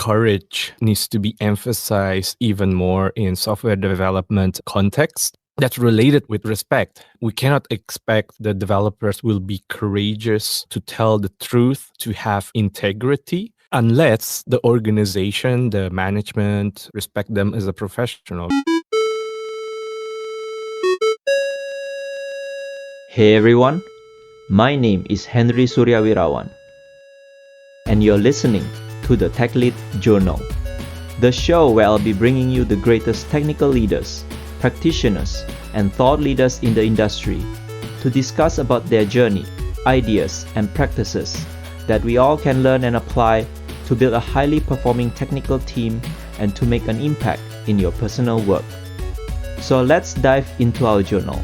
courage needs to be emphasized even more in software development context. That's related with respect. We cannot expect the developers will be courageous to tell the truth, to have integrity, unless the organization, the management respect them as a professional. Hey everyone, my name is Henry Suryawirawan, and you're listening to the Tech Lead Journal, the show where I'll be bringing you the greatest technical leaders, practitioners, and thought leaders in the industry to discuss about their journey, ideas, and practices that we all can learn and apply to build a highly performing technical team and to make an impact in your personal work. So let's dive into our journal.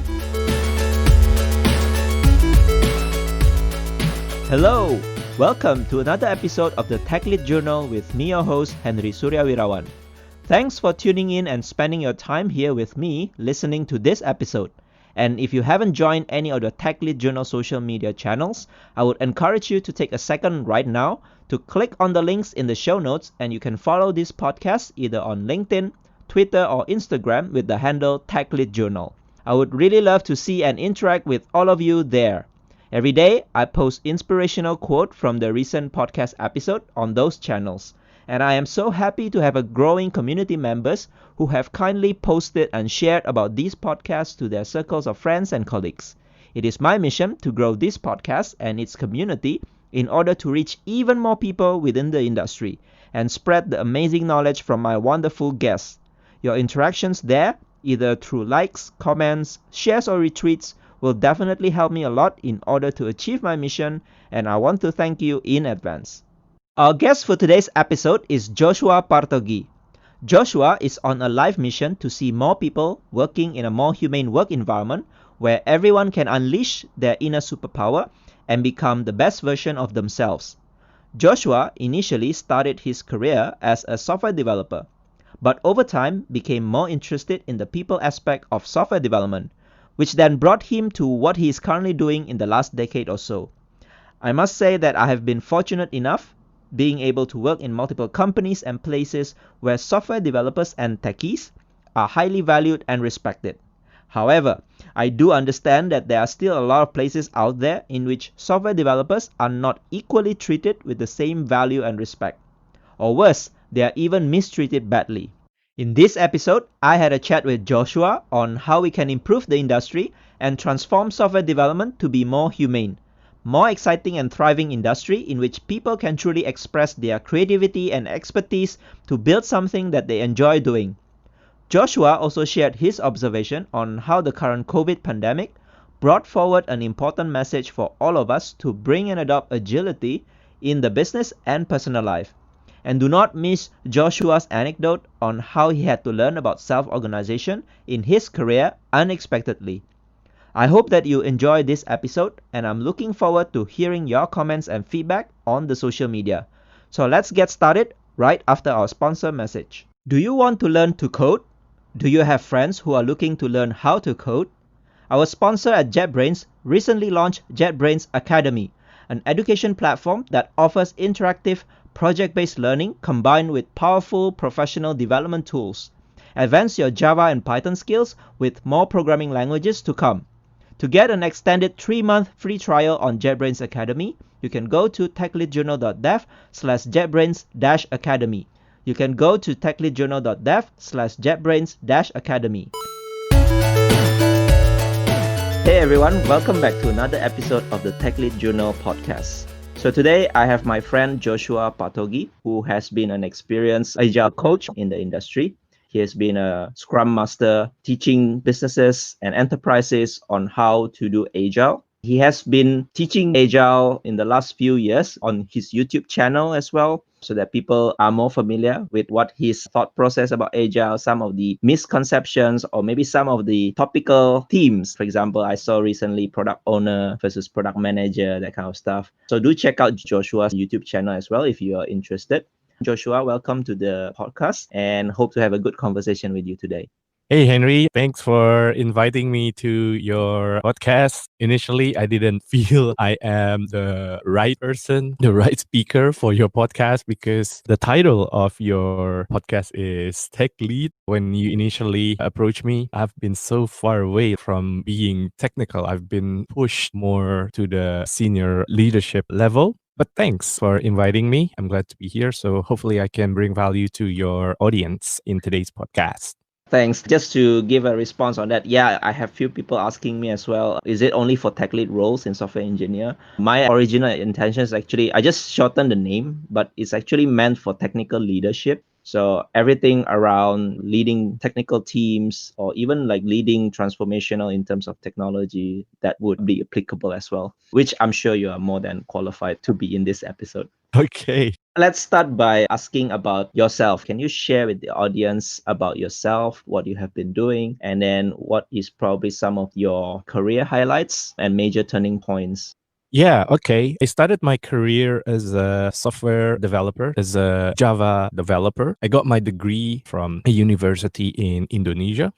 Hello! Welcome to another episode of the Tech Lead Journal with me, your host, Henry Suryawirawan. Thanks for tuning in and spending your time here with me listening to this episode. And if you haven't joined any of the Tech Lead Journal social media channels, I would encourage you to take a second right now to click on the links in the show notes, and you can follow this podcast either on LinkedIn, Twitter, or Instagram with the handle Tech Lead Journal. I would really love to see and interact with all of you there. Every day, I post inspirational quote from the recent podcast episode on those channels. And I am so happy to have a growing community members who have kindly posted and shared about these podcasts to their circles of friends and colleagues. It is my mission to grow this podcast and its community in order to reach even more people within the industry and spread the amazing knowledge from my wonderful guests. Your interactions there, either through likes, comments, shares, or retweets, will definitely help me a lot in order to achieve my mission, and I want to thank you in advance. Our guest for today's episode is Joshua Partogi. Joshua is on a life mission to see more people working in a more humane work environment where everyone can unleash their inner superpower and become the best version of themselves. Joshua initially started his career as a software developer, but over time became more interested in the people aspect of software development, which then brought him to what he is currently doing in the last decade or so. I must say that I have been fortunate enough being able to work in multiple companies and places where software developers and techies are highly valued and respected. However, I do understand that there are still a lot of places out there in which software developers are not equally treated with the same value and respect. Or worse, they are even mistreated badly. In this episode, I had a chat with Joshua on how we can improve the industry and transform software development to be more humane, more exciting and thriving industry in which people can truly express their creativity and expertise to build something that they enjoy doing. Joshua also shared his observation on how the current COVID pandemic brought forward an important message for all of us to bring and adopt agility in the business and personal life. And do not miss Joshua's anecdote on how he had to learn about self-organization in his career unexpectedly. I hope that you enjoy this episode, and I'm looking forward to hearing your comments and feedback on the social media. So let's get started right after our sponsor message. Do you want to learn to code? Do you have friends who are looking to learn how to code? Our sponsor at JetBrains recently launched JetBrains Academy, an education platform that offers interactive project-based learning combined with powerful professional development tools. Advance your Java and Python skills with more programming languages to come. To get an extended 3-month free trial on JetBrains Academy, you can go to techleadjournal.dev/JetBrains-Academy. You can go to techleadjournal.dev/JetBrains-Academy. Hey everyone, welcome back to another episode of the Tech Lead Journal podcast. So today I have my friend Joshua Partogi, who has been an experienced agile coach in the industry. He has been a Scrum Master teaching businesses and enterprises on how to do agile. He has been teaching agile in the last few years on his YouTube channel as well, so that people are more familiar with what his thought process about agile, some of the misconceptions, or maybe some of the topical themes. For example, I saw recently product owner versus product manager, that kind of stuff. So do check out Joshua's YouTube channel as well if you are interested. Joshua, welcome to the podcast and hope to have a good conversation with you today. Hey, Henry, thanks for inviting me to your podcast. Initially, I didn't feel I am the right person, the right speaker for your podcast because the title of your podcast is Tech Lead. When you initially approached me, I've been so far away from being technical. I've been pushed more to the senior leadership level. But thanks for inviting me. I'm glad to be here. So hopefully I can bring value to your audience in today's podcast. Thanks. Just to give a response on that, yeah, I have few people asking me as well. Is it only for tech lead roles in software engineer? My original intention is actually I just shortened the name, but it's actually meant for technical leadership. So everything around leading technical teams or even like leading transformational in terms of technology that would be applicable as well, which I'm sure you are more than qualified to be in this episode. Okay. Let's start by asking about yourself. Can you share with the audience about yourself, what you have been doing, and then what is probably some of your career highlights and major turning points? Yeah, okay. I started my career as a software developer, as a Java developer. I got my degree from a university in Indonesia.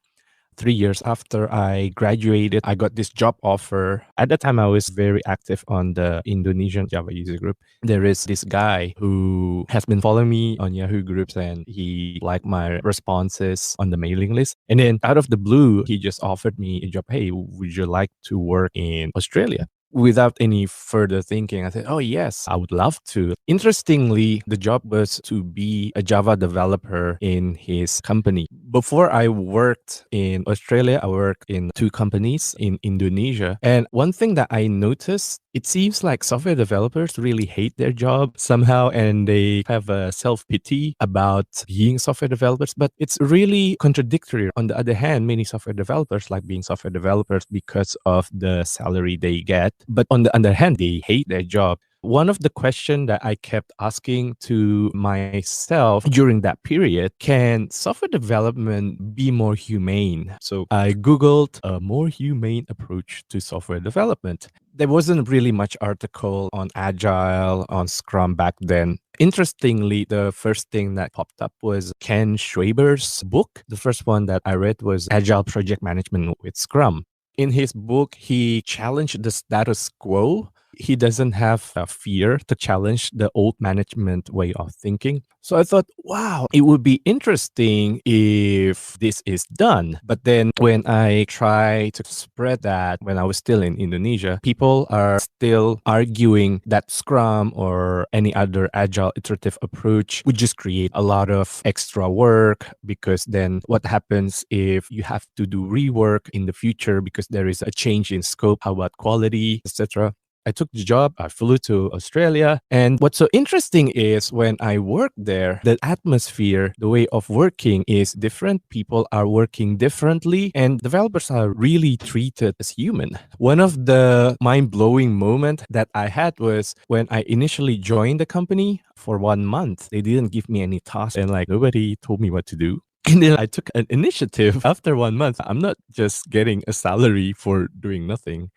3 years after I graduated, I got this job offer. At that time, I was very active on the Indonesian Java user group. There is this guy who has been following me on Yahoo groups and he liked my responses on the mailing list. And then out of the blue, he just offered me a job. Hey, would you like to work in Australia? Without any further thinking, I said, oh, yes, I would love to. Interestingly, the job was to be a Java developer in his company. Before I worked in Australia, I worked in two companies in Indonesia. And one thing that I noticed, it seems like software developers really hate their job somehow and they have a self pity about being software developers, but it's really contradictory. On the other hand, many software developers like being software developers because of the salary they get. But on the other hand, they hate their job. One of the questions that I kept asking to myself during that period, can software development be more humane? So I Googled a more humane approach to software development. There wasn't really much article on agile, on Scrum back then. Interestingly, the first thing that popped up was Ken Schwaber's book. The first one that I read was Agile Project Management with Scrum. In his book, he challenged the status quo. He doesn't have a fear to challenge the old management way of thinking. So I thought, wow, it would be interesting if this is done. But then when I try to spread that when I was still in Indonesia, people are still arguing that Scrum or any other agile iterative approach would just create a lot of extra work because then what happens if you have to do rework in the future because there is a change in scope, how about quality, etc. I took the job, I flew to Australia. And what's so interesting is when I worked there, the atmosphere, the way of working is different. People are working differently, and developers are really treated as human. One of the mind blowing moments that I had was when I initially joined the company for 1 month. They didn't give me any tasks, and like nobody told me what to do. And then I took an initiative after 1 month. I'm not just getting a salary for doing nothing.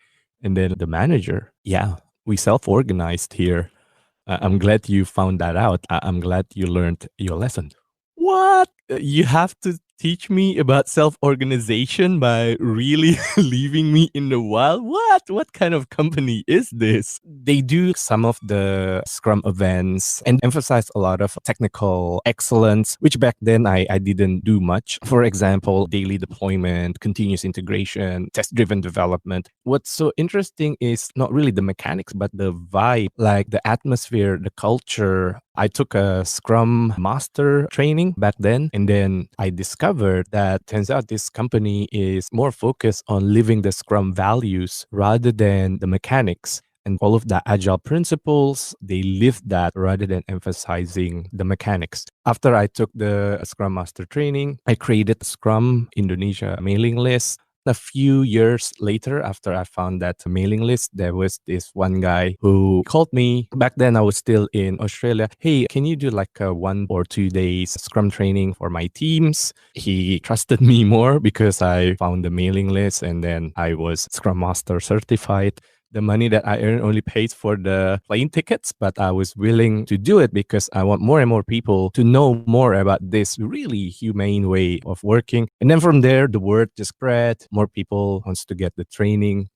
And then the manager, yeah, we self organized here. I'm glad you found that out. I'm glad you learned your lesson. What? You have to teach me about self organization by really leaving me in the wild? What? What kind of company is this? They do some of the Scrum events and emphasize a lot of technical excellence, which back then I didn't do much. For example, daily deployment, continuous integration, test driven development. What's so interesting is not really the mechanics, but the vibe, like the atmosphere, the culture. I took a Scrum Master training back then, and then I discovered that turns out this company is more focused on living the Scrum values rather than the mechanics. And all of the agile principles, they live that rather than emphasizing the mechanics. After I took the Scrum Master training, I created Scrum Indonesia mailing list. A few years later, after I found that mailing list, there was this one guy who called me. Back then, I was still in Australia. Hey, can you do like a 1 or 2 days Scrum training for my teams? He trusted me more because I found the mailing list and then I was Scrum Master certified. The money that I earn only pays for the plane tickets, but I was willing to do it because I want more and more people to know more about this really humane way of working. And then from there, the word just spread. More people wants to get the training.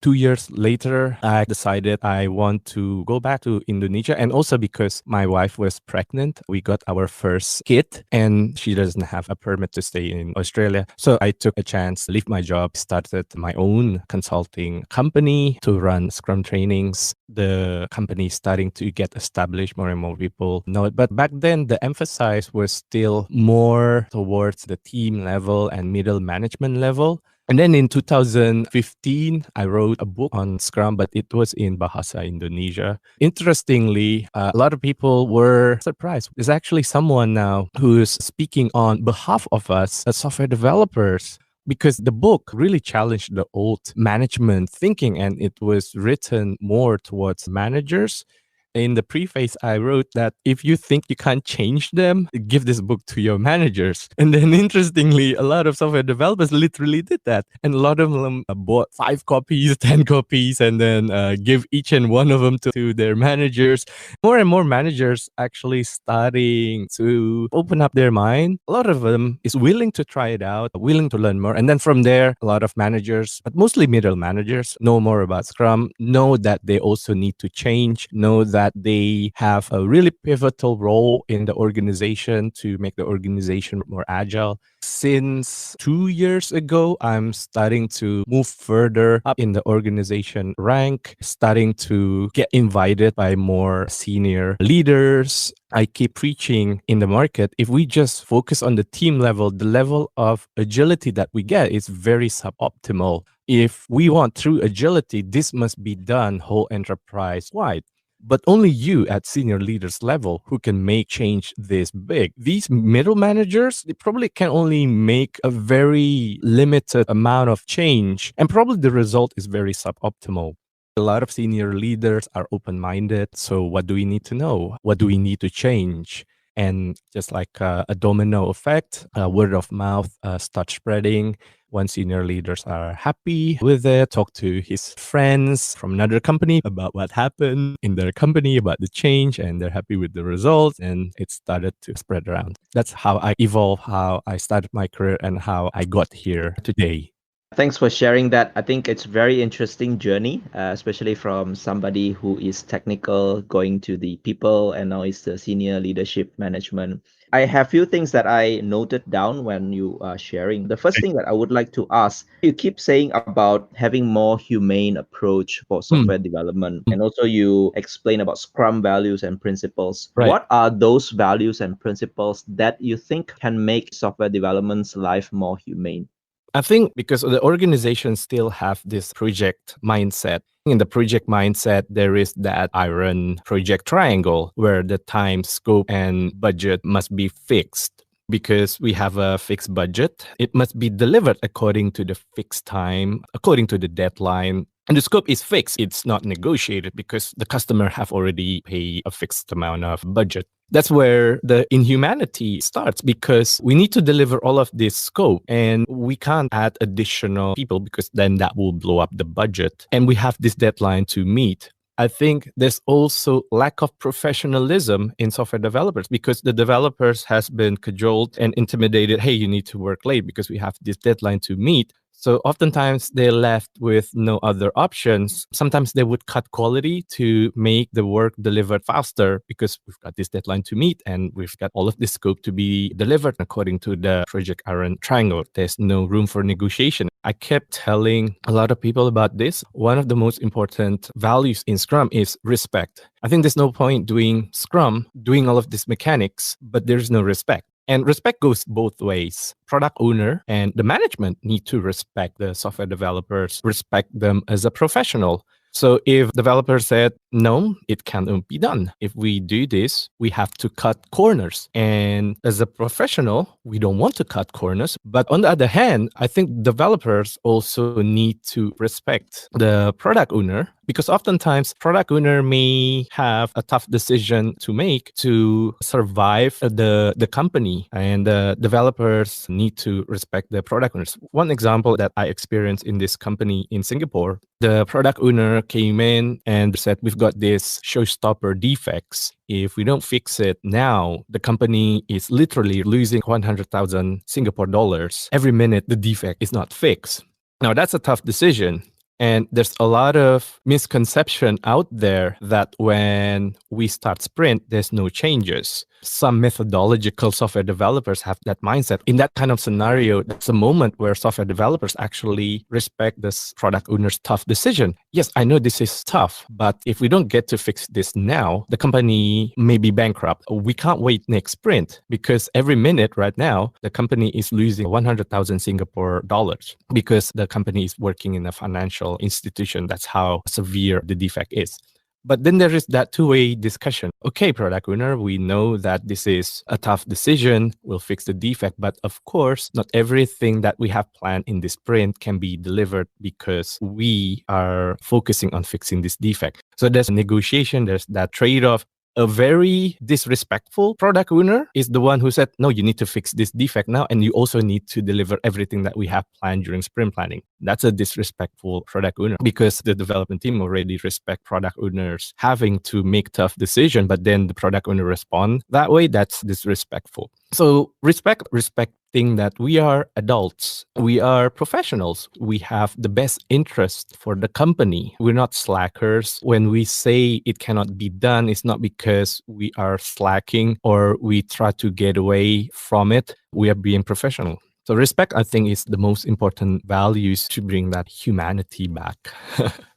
2 years later, I decided I want to go back to Indonesia. And also because my wife was pregnant, we got our first kid and she doesn't have a permit to stay in Australia. So I took a chance, leave my job, started my own consulting company to run Scrum trainings. The company is starting to get established, more and more people know it. But back then, the emphasis was still more towards the team level and middle management level. And then in 2015, I wrote a book on Scrum, but it was in Bahasa Indonesia. Interestingly, a lot of people were surprised. There's actually someone now who's speaking on behalf of us as software developers because the book really challenged the old management thinking and it was written more towards managers. In the preface, I wrote that if you think you can't change them, give this book to your managers. And then interestingly, a lot of software developers literally did that. And a lot of them bought 5 copies, 10 copies, and then give each and one of them to their managers. More and more managers actually starting to open up their mind. A lot of them is willing to try it out, willing to learn more. And then from there, a lot of managers, but mostly middle managers, know more about Scrum, know that they also need to change, know that they have a really pivotal role in the organization to make the organization more agile. Since 2 years ago, I'm starting to move further up in the organization rank, starting to get invited by more senior leaders. I keep preaching in the market. If we just focus on the team level, the level of agility that we get is very suboptimal. If we want true agility, this must be done whole enterprise wide. But only you at senior leaders level who can make change this big. These middle managers, they probably can only make a very limited amount of change. And probably the result is very suboptimal. A lot of senior leaders are open-minded. So what do we need to know? What do we need to change? And just like a domino effect, word of mouth starts spreading. When senior leaders are happy with it, talk to his friends from another company about what happened in their company, about the change, and they're happy with the results. And it started to spread around. That's how I evolved, how I started my career, and how I got here today. Thanks for sharing that. I think it's very interesting journey, especially from somebody who is technical going to the people and now is the senior leadership management. I have few things that I noted down when you are sharing. The first thing that I would like to ask, you keep saying about having more humane approach for Hmm. software development, and also you explain about Scrum values and principles. Right. What are those values and principles that you think can make software development's life more humane? I think because the organization still have this project mindset. In the project mindset, there is that iron project triangle where the time, scope, and budget must be fixed. Because we have a fixed budget, it must be delivered according to the fixed time, according to the deadline. And the scope is fixed. It's not negotiated because the customer have already paid a fixed amount of budget. That's where the inhumanity starts because we need to deliver all of this scope and we can't add additional people because then that will blow up the budget. And we have this deadline to meet. I think there's also lack of professionalism in software developers because the developers has been cajoled and intimidated. Hey, you need to work late because we have this deadline to meet. So oftentimes they're left with no other options. Sometimes they would cut quality to make the work delivered faster because we've got this deadline to meet and we've got all of this scope to be delivered according to the Project Iron Triangle. There's no room for negotiation. I kept telling a lot of people about this. One of the most important values in Scrum is respect. I think there's no point doing Scrum, doing all of these mechanics, but there's no respect. And respect goes both ways. Product owner and the management need to respect the software developers, respect them as a professional. So if developers said, no, it cannot be done. If we do this, we have to cut corners. And as a professional, we don't want to cut corners. But on the other hand, I think developers also need to respect the product owner Because oftentimes product owner may have a tough decision to make to survive the company, and the developers need to respect the product owners. One example that I experienced in this company in Singapore, the product owner came in and said, we've got this showstopper defects. If we don't fix it now, the company is literally losing 100,000 Singapore dollars every minute the defect is not fixed. Now, that's a tough decision. And there's a lot of misconception out there that when we start sprint, there's no changes. Some methodological software developers have that mindset. In that kind of scenario, that's a moment where software developers actually respect this product owner's tough decision. Yes, I know this is tough, but if we don't get to fix this now, the company may be bankrupt. We can't wait next sprint because every minute right now, the company is losing 100,000 Singapore dollars because the company is working in a financial institution. That's how severe the defect is. But then there is that two-way discussion. Okay, product owner, we know that this is a tough decision. We'll fix the defect. But of course, not everything that we have planned in this sprint can be delivered because we are focusing on fixing this defect. So there's a negotiation, there's that trade-off. A very disrespectful product owner is the one who said, no, you need to fix this defect now. And you also need to deliver everything that we have planned during sprint planning. That's a disrespectful product owner because the development team already respect product owners having to make tough decisions, but then the product owner respond that way. That's disrespectful. So respecting that we are adults, we are professionals, we have the best interest for the company. We're not slackers. When we say it cannot be done, it's not because we are slacking or we try to get away from it. We are being professional. So respect, I think, is the most important values to bring that humanity back.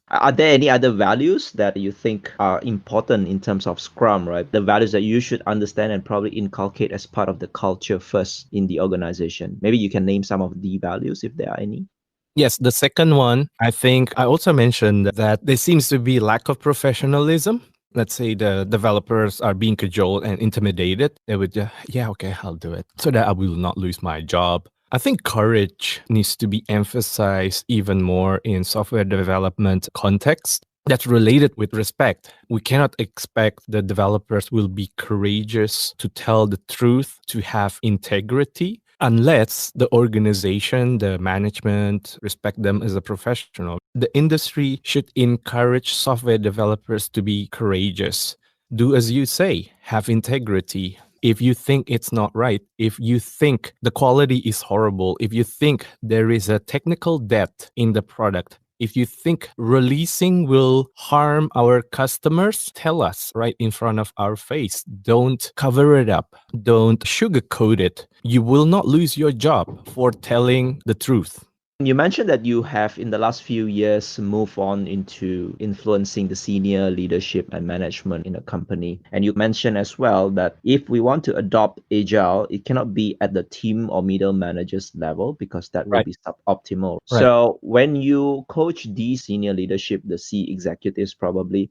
Are there any other values that you think are important in terms of Scrum, right? The values that you should understand and probably inculcate as part of the culture first in the organization. Maybe you can name some of the values if there are any. Yes, the second one, I think I also mentioned that there seems to be lack of professionalism. Let's say the developers are being cajoled and intimidated. They would just, yeah, okay, I'll do it so that I will not lose my job. I think courage needs to be emphasized even more in software development context. That's related with respect. We cannot expect the developers will be courageous to tell the truth, to have integrity, unless the organization, the management respect them as a professional. The industry should encourage software developers to be courageous. Do as you say, have integrity. If you think it's not right, if you think the quality is horrible, if you think there is a technical debt in the product, if you think releasing will harm our customers, tell us right in front of our face. Don't cover it up. Don't sugarcoat it. You will not lose your job for telling the truth. You mentioned that you have, in the last few years, moved on into influencing the senior leadership and management in a company. And you mentioned as well that if we want to adopt agile, it cannot be at the team or middle managers level because that will Right. be suboptimal. Right. So when you coach these senior leadership, the C executives probably,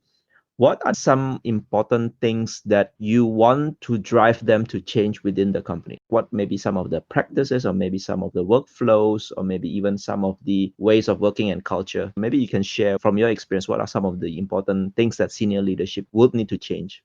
what are some important things that you want to drive them to change within the company? What may be some of the practices, or maybe some of the workflows, or maybe even some of the ways of working and culture? Maybe you can share from your experience, what are some of the important things that senior leadership would need to change?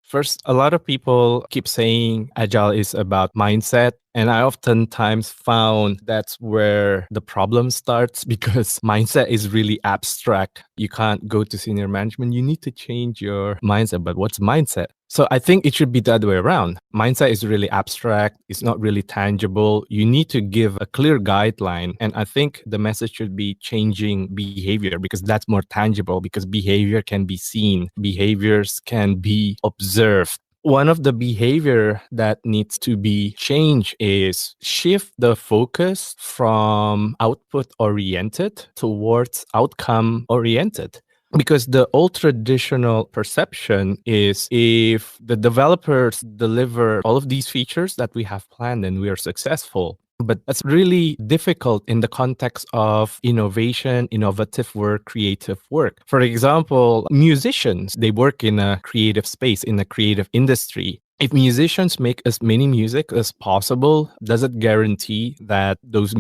First, a lot of people keep saying agile is about mindset. And I oftentimes found that's where the problem starts because mindset is really abstract. You can't go to senior management. You need to change your mindset. But what's mindset? So I think it should be the other way around. Mindset is really abstract. It's not really tangible. You need to give a clear guideline. And I think the message should be changing behavior because that's more tangible because behavior can be seen. Behaviors can be observed. One of the behavior that needs to be changed is shift the focus from output oriented towards outcome oriented. Because the old traditional perception is if the developers deliver all of these features that we have planned and we are successful. But that's really difficult in the context of innovation, innovative work, creative work. For example, musicians, they work in a creative space, in a creative industry. If musicians make as many music as possible, does it guarantee that those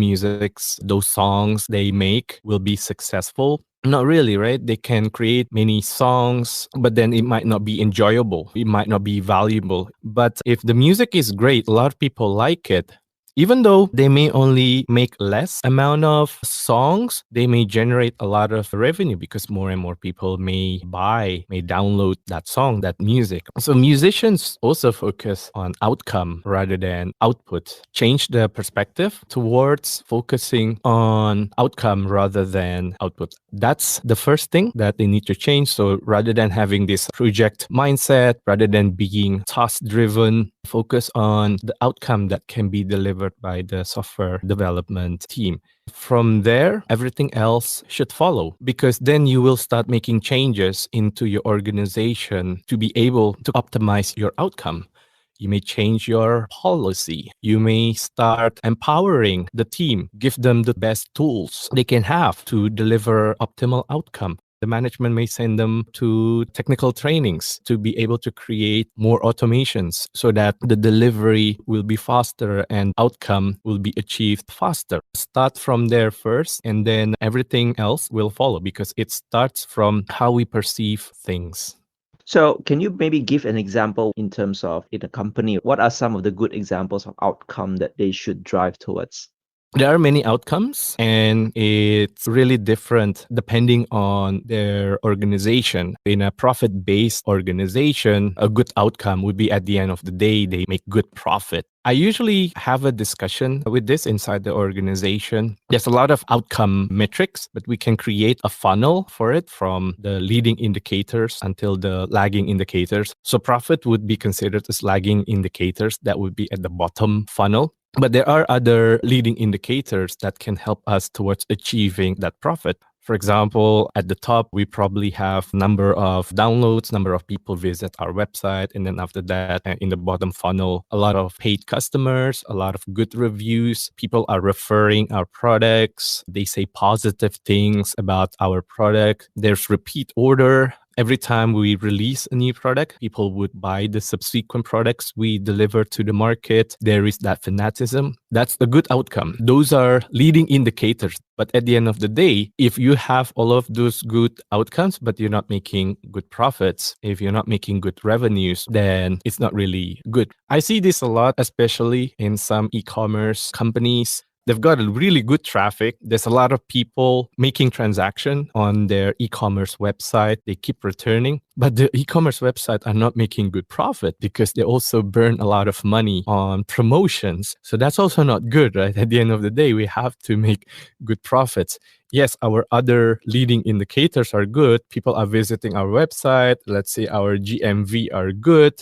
songs they make will be successful? Not really, right? They can create many songs, but then it might not be enjoyable. It might not be valuable. But if the music is great, a lot of people like it. Even though they may only make less amount of songs, they may generate a lot of revenue because more and more people may buy, may download that song, that music. So musicians also focus on outcome rather than output. Change the perspective towards focusing on outcome rather than output. That's the first thing that they need to change. So rather than having this project mindset, rather than being task driven, focus on the outcome that can be delivered by the software development team. From there, everything else should follow because then you will start making changes into your organization to be able to optimize your outcome. You may change your policy. You may start empowering the team, give them the best tools they can have to deliver optimal outcome. The management may send them to technical trainings to be able to create more automations so that the delivery will be faster and outcome will be achieved faster. Start from there first, and then everything else will follow because it starts from how we perceive things. So, can you maybe give an example in terms of in a company? What are some of the good examples of outcome that they should drive towards? There are many outcomes, and it's really different depending on their organization. In a profit based organization, a good outcome would be at the end of the day, they make good profit. I usually have a discussion with this inside the organization. There's a lot of outcome metrics, but we can create a funnel for it from the leading indicators until the lagging indicators. So profit would be considered as lagging indicators that would be at the bottom funnel. But there are other leading indicators that can help us towards achieving that profit. For example, at the top, we probably have number of downloads, number of people visit our website. And then after that, in the bottom funnel, a lot of paid customers, a lot of good reviews. People are referring our products. They say positive things about our product. There's repeat order. Every time we release a new product, people would buy the subsequent products we deliver to the market. There is that fanaticism. That's a good outcome. Those are leading indicators. But at the end of the day, if you have all of those good outcomes, but you're not making good profits, if you're not making good revenues, then it's not really good. I see this a lot, especially in some e-commerce companies. They've got a really good traffic. There's a lot of people making transaction on their e-commerce website. They keep returning, but the e-commerce website are not making good profit because they also burn a lot of money on promotions. So that's also not good, right? At the end of the day, we have to make good profits. Yes, our other leading indicators are good. People are visiting our website. Let's say our GMV are good.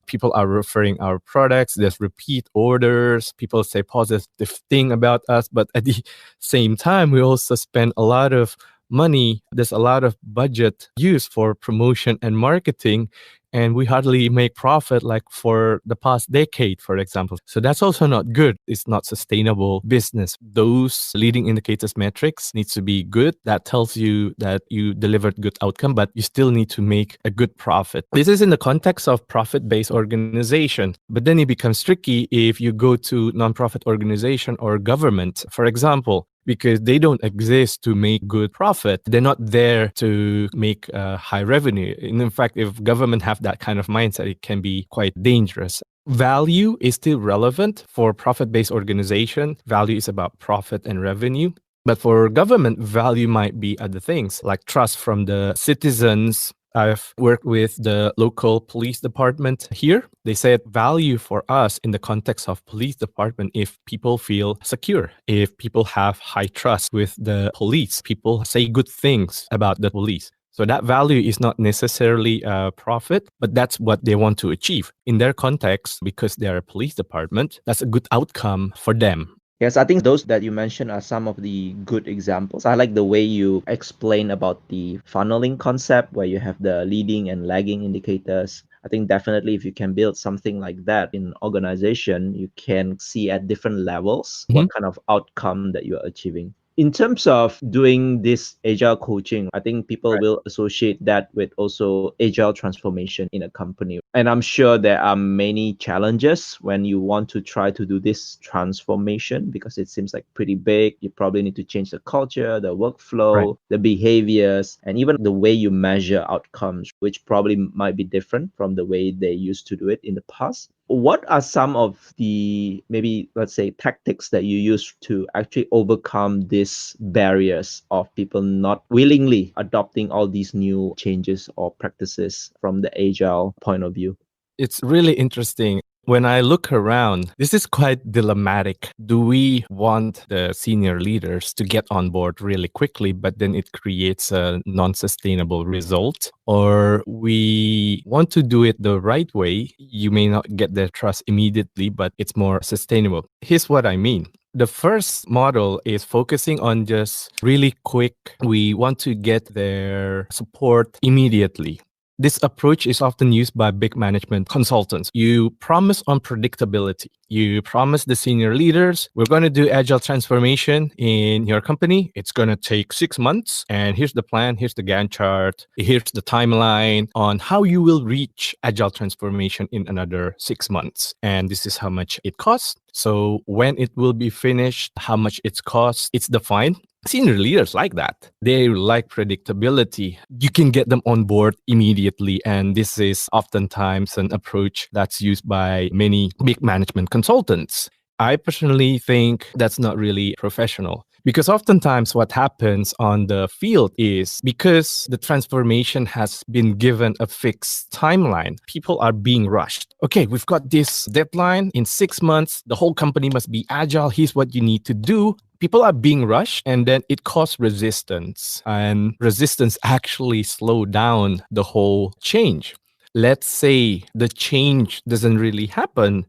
People are referring our products. There's repeat orders. People say positive thing about us. But at the same time, we also spend a lot of money. There's a lot of budget used for promotion and marketing. And we hardly make profit like for the past decade, for example. So that's also not good. It's not sustainable business. Those leading indicators metrics needs to be good. That tells you that you delivered good outcome, but you still need to make a good profit. This is in the context of profit-based organization. But then it becomes tricky if you go to nonprofit organization or government, for example, because they don't exist to make good profit. They're not there to make high revenue. And in fact, if government have that kind of mindset, it can be quite dangerous. Value is still relevant for profit-based organization. Value is about profit and revenue. But for government, value might be other things like trust from the citizens. I've worked with the local police department here. They said value for us in the context of police department, if people feel secure, if people have high trust with the police, people say good things about the police. So that value is not necessarily a profit, but that's what they want to achieve. In their context, because they're a police department, that's a good outcome for them. Yes, I think those that you mentioned are some of the good examples. I like the way you explain about the funneling concept where you have the leading and lagging indicators. I think definitely if you can build something like that in organization, you can see at different levels what kind of outcome that you're achieving. In terms of doing this agile coaching, I think people Right. will associate that with also agile transformation in a company. And I'm sure there are many challenges when you want to try to do this transformation because it seems like pretty big. You probably need to change the culture, the Right. workflow, the behaviors, and even the way you measure outcomes, which probably might be different from the way they used to do it in the past. What are some of the, maybe let's say, tactics that you use to actually overcome these barriers of people not willingly adopting all these new changes or practices from the agile point of view? It's really interesting. When I look around, this is quite dilemmatic. Do we want the senior leaders to get on board really quickly, but then it creates a non sustainable result? Or we want to do it the right way? You may not get their trust immediately, but it's more sustainable. Here's what I mean. The first model is focusing on just really quick. We want to get their support immediately. This approach is often used by big management consultants. You promise on predictability. You promise the senior leaders, we're going to do agile transformation in your company. It's going to take 6 months. And here's the plan. Here's the Gantt chart. Here's the timeline on how you will reach agile transformation in another 6 months. And this is how much it costs. So when it will be finished, how much it costs, it's defined. Senior leaders like that. They like predictability. You can get them on board immediately. And this is oftentimes an approach that's used by many big management consultants. I personally think that's not really professional. Because oftentimes what happens on the field is because the transformation has been given a fixed timeline, people are being rushed. Okay, we've got this deadline in 6 months. The whole company must be agile. Here's what you need to do. People are being rushed and then it causes resistance. And resistance actually slow down the whole change. Let's say the change doesn't really happen.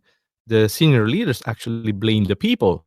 The senior leaders actually blame the people.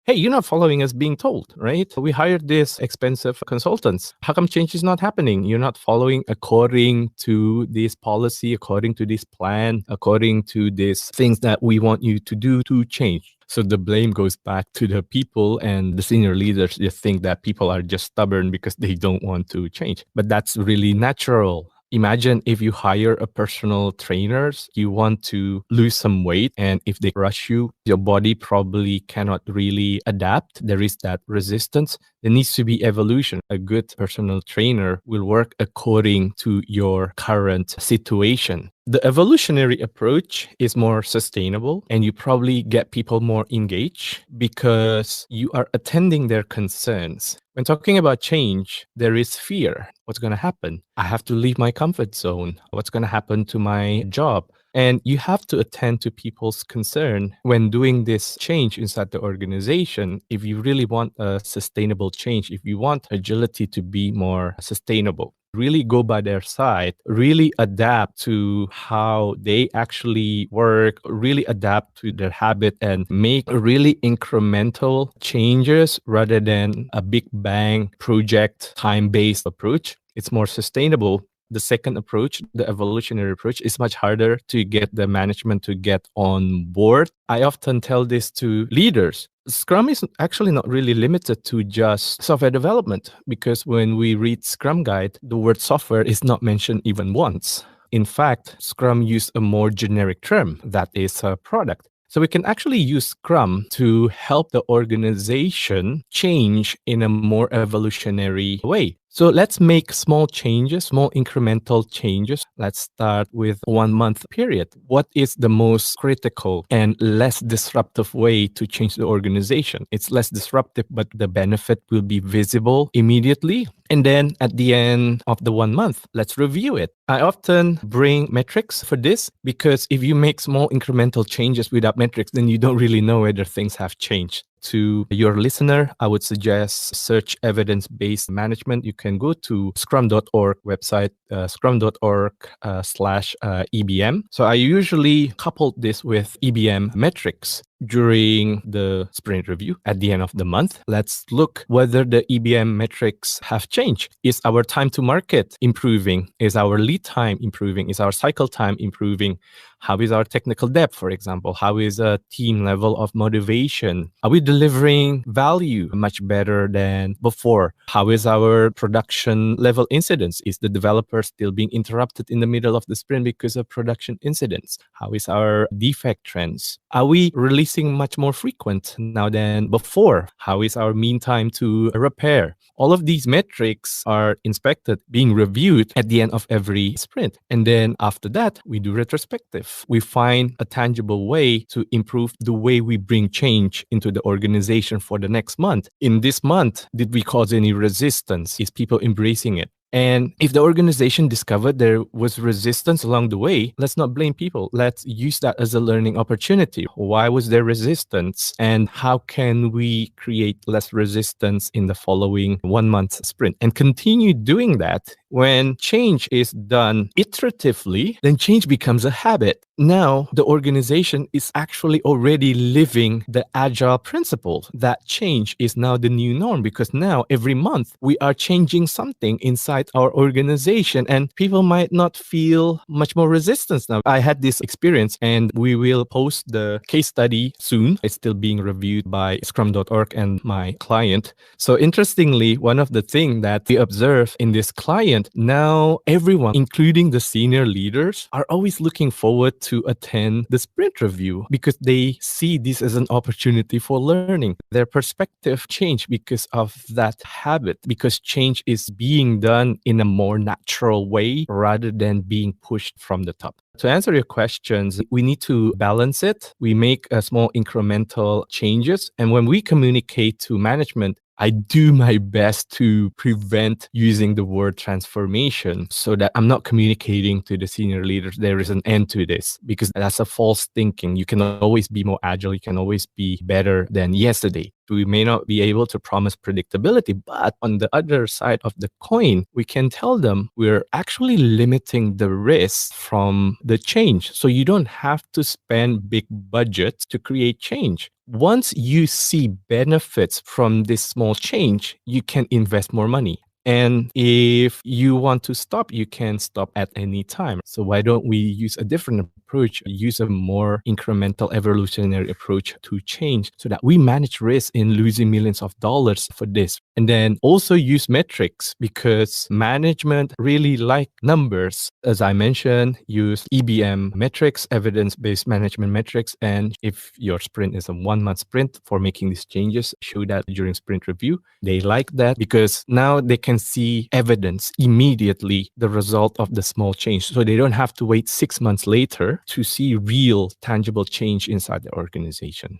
Hey, you're not following us being told, right? We hired these expensive consultants. How come change is not happening? You're not following according to this policy, according to this plan, according to these things that we want you to do to change. So the blame goes back to the people, and the senior leaders just think that people are just stubborn because they don't want to change. But that's really natural. Imagine if you hire a personal trainer, you want to lose some weight, and if they rush you, your body probably cannot really adapt. There is that resistance. There needs to be evolution. A good personal trainer will work according to your current situation. The evolutionary approach is more sustainable, and you probably get people more engaged because you are attending their concerns. When talking about change, there is fear. What's going to happen? I have to leave my comfort zone. What's going to happen to my job? And you have to attend to people's concern when doing this change inside the organization. If you really want a sustainable change, if you want agility to be more sustainable, really go by their side, really adapt to how they actually work, really adapt to their habit and make really incremental changes rather than a big bang project time-based approach. It's more sustainable. The second approach, the evolutionary approach, is much harder to get the management to get on board. I often tell this to leaders. Scrum is actually not really limited to just software development because when we read Scrum Guide, the word software is not mentioned even once. In fact, Scrum used a more generic term, that is a product. So we can actually use Scrum to help the organization change in a more evolutionary way. So let's make small changes, small incremental changes. Let's start with 1 month period. What is the most critical and less disruptive way to change the organization? It's less disruptive, but the benefit will be visible immediately. And then at the end of the 1 month, let's review it. I often bring metrics for this because if you make small incremental changes without metrics, then you don't really know whether things have changed. To your listener, I would suggest search evidence-based management. You can go to scrum.org website, scrum.org/EBM. So I usually couple this with EBM metrics. during the sprint review at the end of the month. Let's look whether the EBM metrics have changed. Is our time to market improving? Is our lead time improving? Is our cycle time improving? How is our technical depth, for example? How is a team level of motivation? Are we delivering value much better than before? How is our production level incidents? Is the developer still being interrupted in the middle of the sprint because of production incidents? How is our defect trends? Are we releasing much more frequent now than before? How is our mean time to repair? All of these metrics are inspected, being reviewed at the end of every sprint. And then after that, we do retrospective. We find a tangible way to improve the way we bring change into the organization for the next month. In this month, did we cause any resistance? Is people embracing it? And if the organization discovered there was resistance along the way, let's not blame people. Let's use that as a learning opportunity. Why was there resistance? And how can we create less resistance in the following 1 month sprint? And continue doing that. When change is done iteratively, then change becomes a habit. Now, the organization is actually already living the agile principle. That change is now the new norm because now every month we are changing something inside our organization and people might not feel much more resistance now. I had this experience and we will post the case study soon. It's still being reviewed by scrum.org and my client. So interestingly, one of the things that we observe in this client, now everyone, including the senior leaders, are always looking forward to attend the sprint review because they see this as an opportunity for learning. Their perspective changed because of that habit, because change is being done in a more natural way rather than being pushed from the top. To answer your questions, we need to balance it. We make small incremental changes. And when we communicate to management, I do my best to prevent using the word transformation so that I'm not communicating to the senior leaders there is an end to this, because that's a false thinking. You can always be more agile. You can always be better than yesterday. We may not be able to promise predictability, but on the other side of the coin, we can tell them we're actually limiting the risk from the change. So you don't have to spend big budgets to create change. Once you see benefits from this small change, you can invest more money. And if you want to stop, you can stop at any time. So why don't we use a different approach, use a more incremental evolutionary approach to change so that we manage risk in losing millions of dollars for this. And then also use metrics because management really like numbers. As I mentioned, use EBM metrics, evidence-based management metrics. And if your sprint is a 1 month sprint for making these changes, show that during sprint review. They like that because now they can see evidence immediately, the result of the small change. So they don't have to wait 6 months later to see real tangible change inside the organization.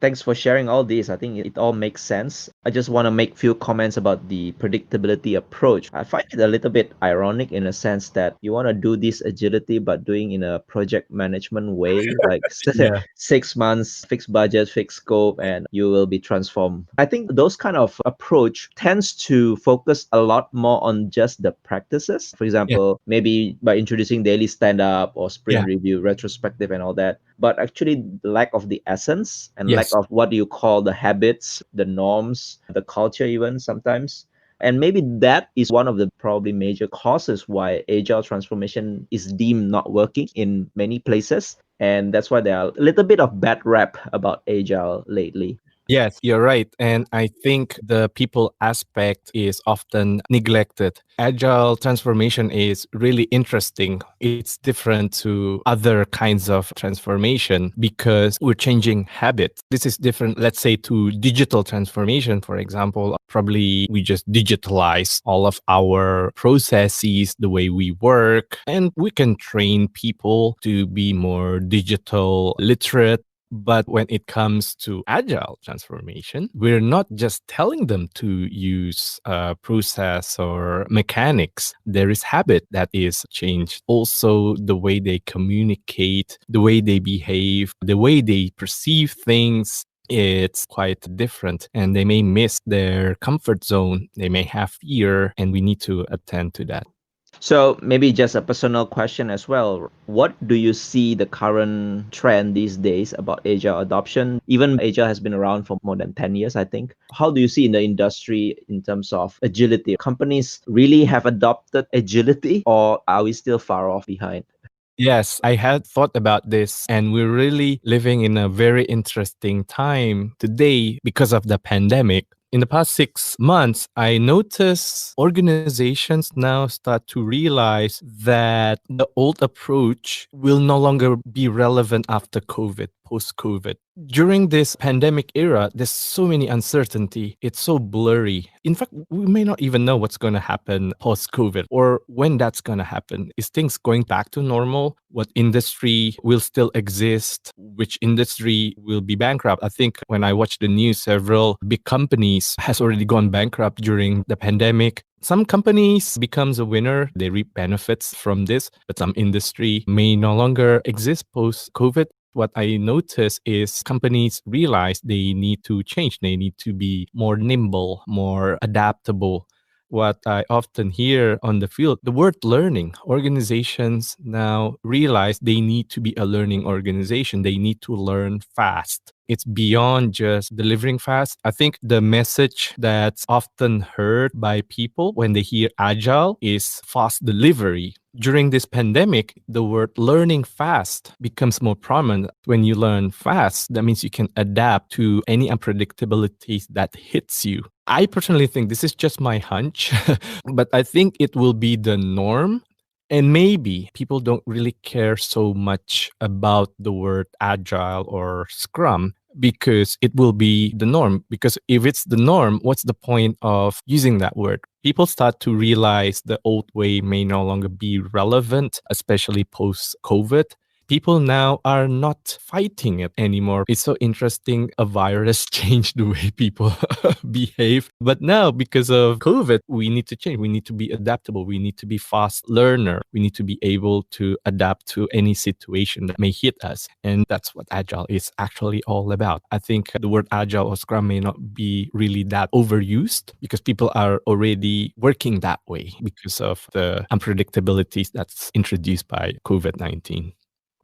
Thanks for sharing all this. I think it all makes sense. I just want to make few comments about the predictability approach. I find it a little bit ironic in a sense that you want to do this agility, but doing in a project management way, like Yeah. 6 months, fixed budget, fixed scope, and you will be transformed. I think those kind of approach tends to focus a lot more on just the practices. For Yeah. example, maybe by introducing daily stand-up or sprint Yeah. review, retrospective and all that, but actually the lack of the essence and lack Yes. of what you call the habits, the norms, the culture even sometimes. And maybe that is one of the probably major causes why agile transformation is deemed not working in many places. And that's why there are a little bit of bad rap about agile lately. Yes, you're right. And I think the people aspect is often neglected. Agile transformation is really interesting. It's different to other kinds of transformation because we're changing habits. This is different, let's say, to digital transformation, for example. Probably we just digitalize all of our processes, the way we work, and we can train people to be more digital literate. But when it comes to agile transformation, we're not just telling them to use process or mechanics. There is habit that is changed. Also, the way they communicate, the way they behave, the way they perceive things. It's quite different and they may miss their comfort zone. They may have fear and we need to attend to that. So maybe just a personal question as well. What do you see the current trend these days about agile adoption? Even agile has been around for more than 10 years, I think. How do you see in the industry in terms of agility? Companies really have adopted agility or are we still far off behind? Yes, I had thought about this, and we're really living in a very interesting time today because of the pandemic. In the past 6 months, I noticed organizations now start to realize that the old approach will no longer be relevant after COVID, post COVID. During this pandemic era, there's so many uncertainty. It's so blurry. In fact, we may not even know what's going to happen post COVID or when that's going to happen. Is things going back to normal? What industry will still exist? Which industry will be bankrupt? I think when I watch the news, several big companies has already gone bankrupt during the pandemic. Some companies becomes a winner, they reap benefits from this, but some industry may no longer exist post COVID. What I notice is companies realize they need to change. They need to be more nimble, more adaptable. What I often hear on the field, the word learning. Organizations now realize they need to be a learning organization. They need to learn fast. It's beyond just delivering fast. I think the message that's often heard by people when they hear agile is fast delivery. During this pandemic, the word learning fast becomes more prominent. When you learn fast, that means you can adapt to any unpredictabilities that hits you. I personally think this is just my hunch, but I think it will be the norm. And maybe people don't really care so much about the word agile or scrum because it will be the norm. Because if it's the norm, what's the point of using that word? People start to realize the old way may no longer be relevant, especially post COVID. People now are not fighting it anymore. It's so interesting. A virus changed the way people behave. But now, because of COVID, we need to change. We need to be adaptable. We need to be fast learner. We need to be able to adapt to any situation that may hit us. And that's what agile is actually all about. I think the word agile or scrum may not be really that overused because people are already working that way because of the unpredictabilities that's introduced by COVID-19.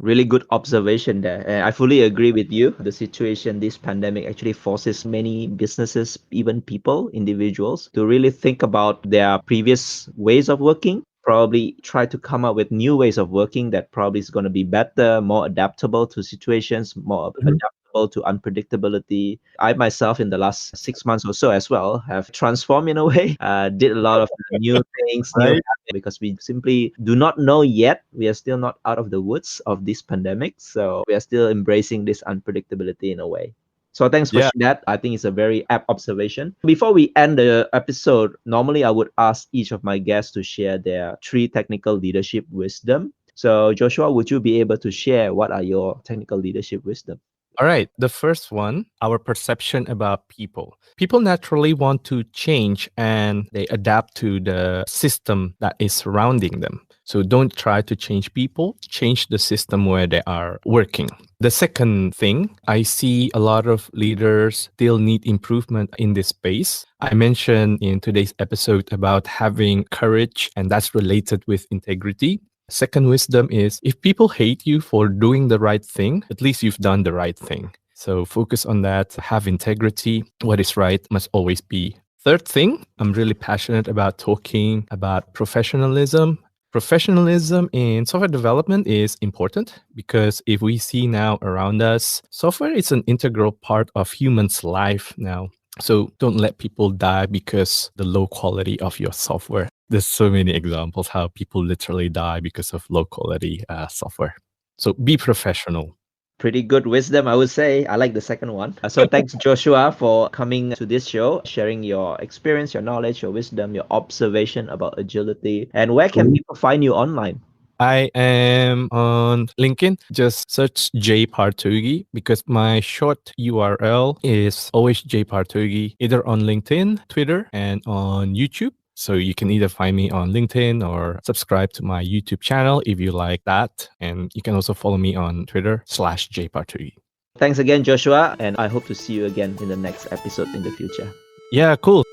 Really good observation there. And I fully agree with you. The situation, this pandemic actually forces many businesses, even people, individuals, to really think about their previous ways of working, probably try to come up with new ways of working that probably is going to be better, more adaptable to situations, more adaptable to unpredictability. I myself, in the last 6 months or so as well, have transformed in a way, did a lot of new things, new Right? because we simply do not know yet. We are still not out of the woods of this pandemic. So we are still embracing this unpredictability in a way. So thanks for Yeah. sharing that. I think it's a very apt observation. Before we end the episode, normally I would ask each of my guests to share their three technical leadership wisdom. So Joshua, would you be able to share what are your technical leadership wisdom? All right. The first one, our perception about people. People naturally want to change and they adapt to the system that is surrounding them. So don't try to change people, change the system where they are working. The second thing, I see a lot of leaders still need improvement in this space. I mentioned in today's episode about having courage, and that's related with integrity. Second wisdom is if people hate you for doing the right thing, at least you've done the right thing. So focus on that, have integrity. What is right must always be. Third thing, I'm really passionate about talking about professionalism. Professionalism in software development is important because if we see now around us, software is an integral part of humans' life now. So don't let people die because the low quality of your software. There's so many examples how people literally die because of low quality software. So be professional. Pretty good wisdom, I would say. I like the second one. So thanks, Joshua, for coming to this show, sharing your experience, your knowledge, your wisdom, your observation about agility. And where can people find you online? I am on LinkedIn. Just search J Partogi because my short URL is always J Partogi, either on LinkedIn, Twitter, and on YouTube. So you can either find me on LinkedIn or subscribe to my YouTube channel if you like that. And you can also follow me on Twitter/J Partogi. Thanks again, Joshua, and I hope to see you again in the next episode in the future. Yeah, cool.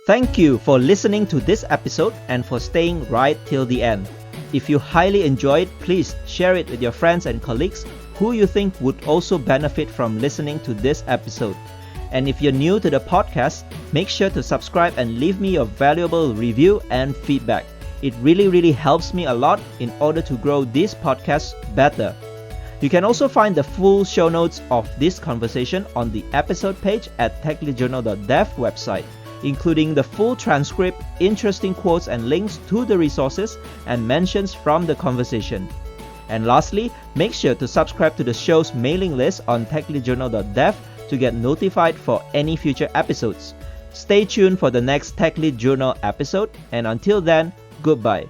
Thank you for listening to this episode and for staying right till the end. If you highly enjoyed, please share it with your friends and colleagues who you think would also benefit from listening to this episode. And if you're new to the podcast, make sure to subscribe and leave me your valuable review and feedback. It really helps me a lot in order to grow this podcast better. You can also find the full show notes of this conversation on the episode page at techleadjournal.dev website, including the full transcript, interesting quotes and links to the resources and mentions from the conversation. And lastly, make sure to subscribe to the show's mailing list on techleadjournal.dev to get notified for any future episodes. Stay tuned for the next Tech Lead Journal episode, and until then, goodbye.